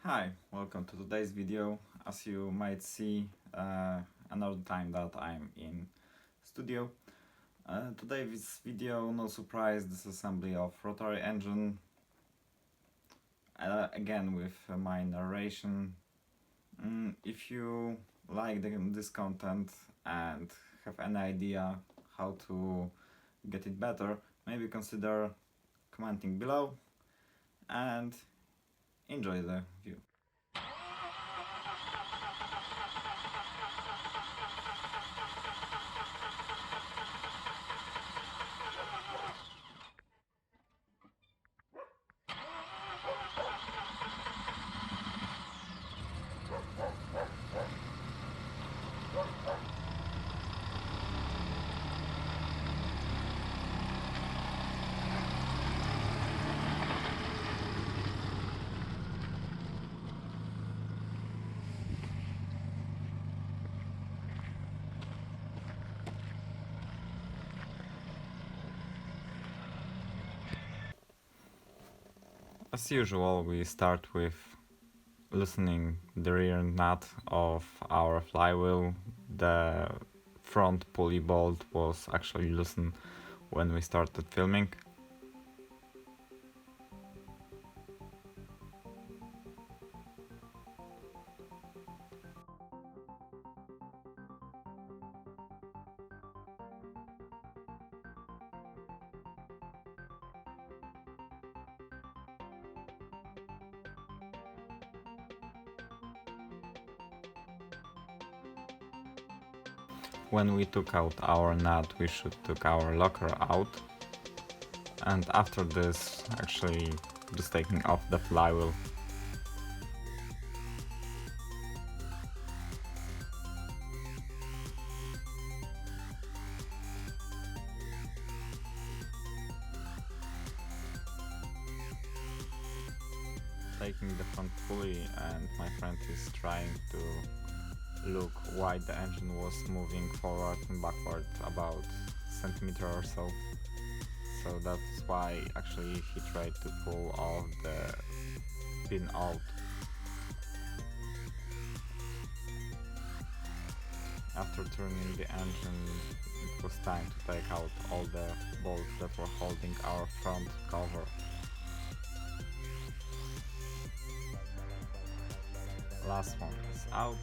Hi, welcome to today's video. As you might see, another time that I'm in studio. Today this video, no surprise, disassembly of rotary engine. Again with my narration. If you like this content and have any idea how to get it better, maybe consider commenting below and enjoy the view. As usual, we start with loosening the rear nut of our flywheel. The front pulley bolt was actually loosened when we started filming. When we took out our nut, we should took our locker out, and after this, actually just taking off the flywheel. Taking the front pulley, and my friend is trying to look why the engine was moving forward and backward about a centimeter or so. So that's why actually he tried to pull off the pin out. After turning the engine, it was time to take out all the bolts that were holding our front cover. Last one is out,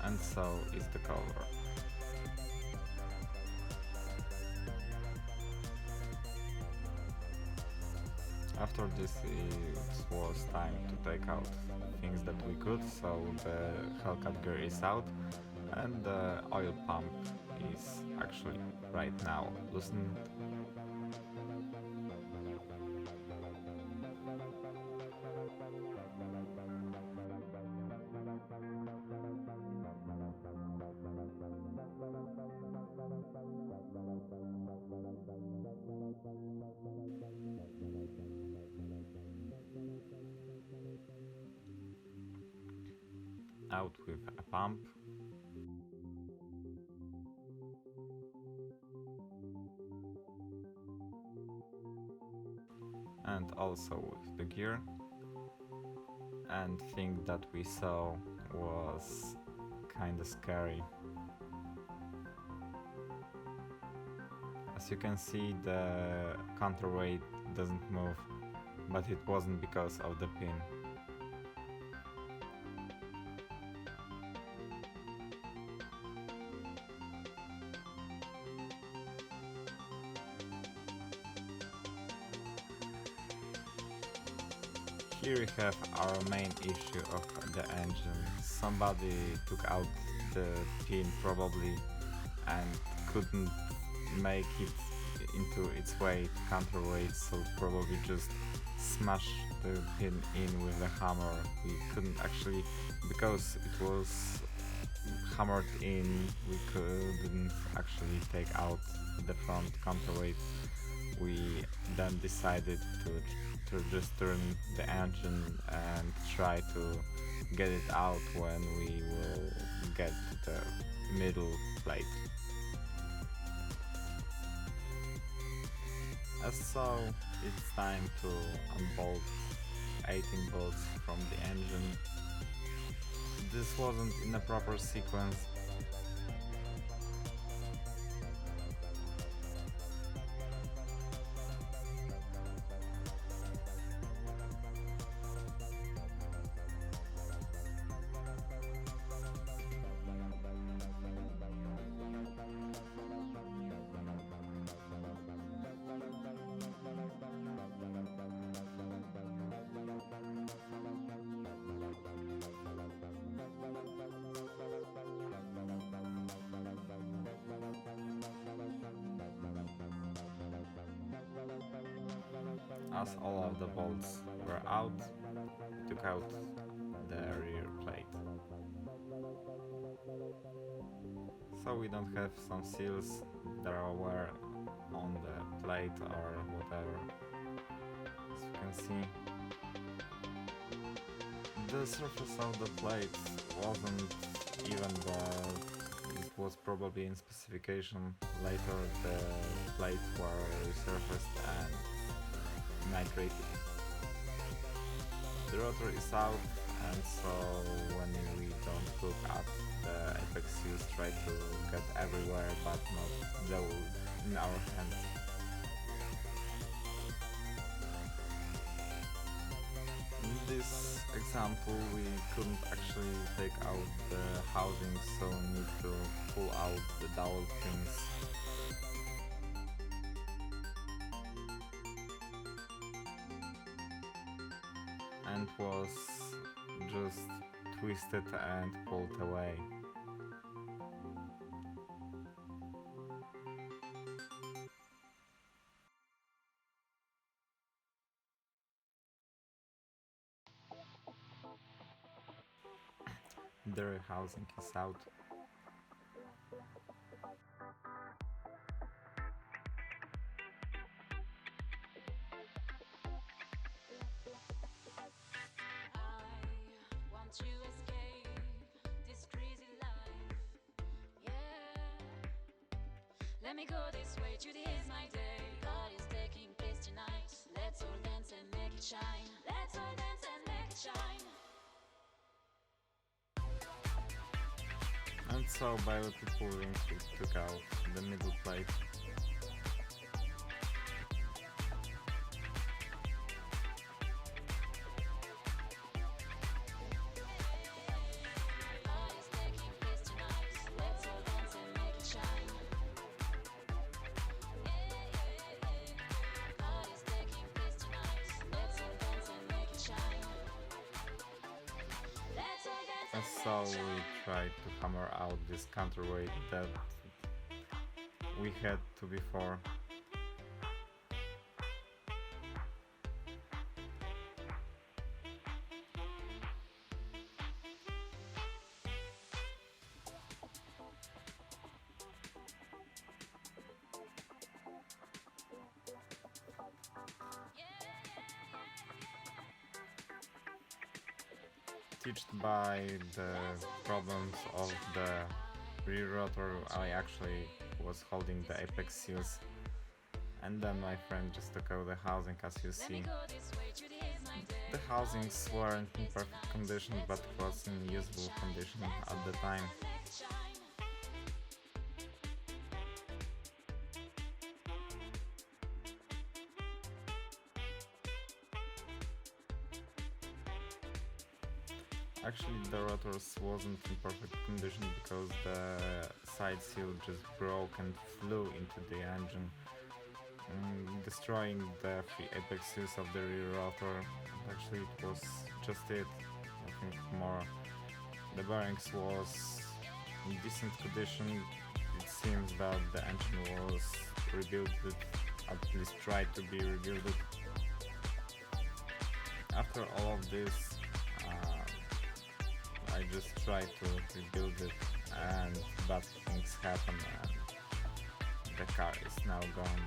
and so is the cover. After this, it was time to take out things that we could, so the Hellcat gear is out, and the oil pump is actually right now loosened. Out with a pump. And also with the gear. And thing that we saw was kinda scary. As you can see, the counterweight doesn't move, but it wasn't because of the pin. Here we have our main issue of the engine. Somebody took out the pin probably and couldn't make it into its way to counterweight, so probably just smashed the pin in with the hammer. We couldn't actually, because it was hammered in, we couldn't actually take out the front counterweight. We then decided to just turn the engine and try to get it out when we will get to the middle plate. As so, it's time to unbolt 18 bolts from the engine. This wasn't in a proper sequence. As all of the bolts were out, we took out the rear plate. So we don't have some seals that were on the plate or whatever. As you can see, the surface of the plate wasn't even it was probably in specification. Later the plates were resurfaced and nitrated. The rotor is out, and so when we don't look at the apex seals, try to get everywhere but not in our hands. In this example we couldn't actually take out the housing, so need to pull out the dowel pins. And was just twisted and pulled away. The rear housing is out. To escape this crazy life, yeah. Let me go this way, today is my day. God is taking place tonight. Let's all dance and make it shine. Let's all dance and make it shine. And so by the pulling we took out the middle plate. And so we tried to hammer out this counterweight that we had to before. Teached by the problems of the rear rotor, I actually was holding the apex seals, and then my friend just took out the housing. As you see, the housings weren't in perfect condition, but it was in usable condition at the time. Actually, the rotors wasn't in perfect condition because the side seal just broke and flew into the engine, destroying the three apex seals of the rear rotor. Actually, it was just it, nothing more. The bearings was in decent condition. It seems that the engine was rebuilt, at least tried to be rebuilt. After all of this, I just tried to rebuild it, and bad things happen, and the car is now gone.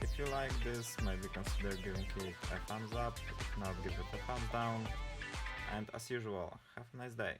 If you like this, maybe consider giving it a thumbs up, if not, give it a thumbs down, and as usual, have a nice day.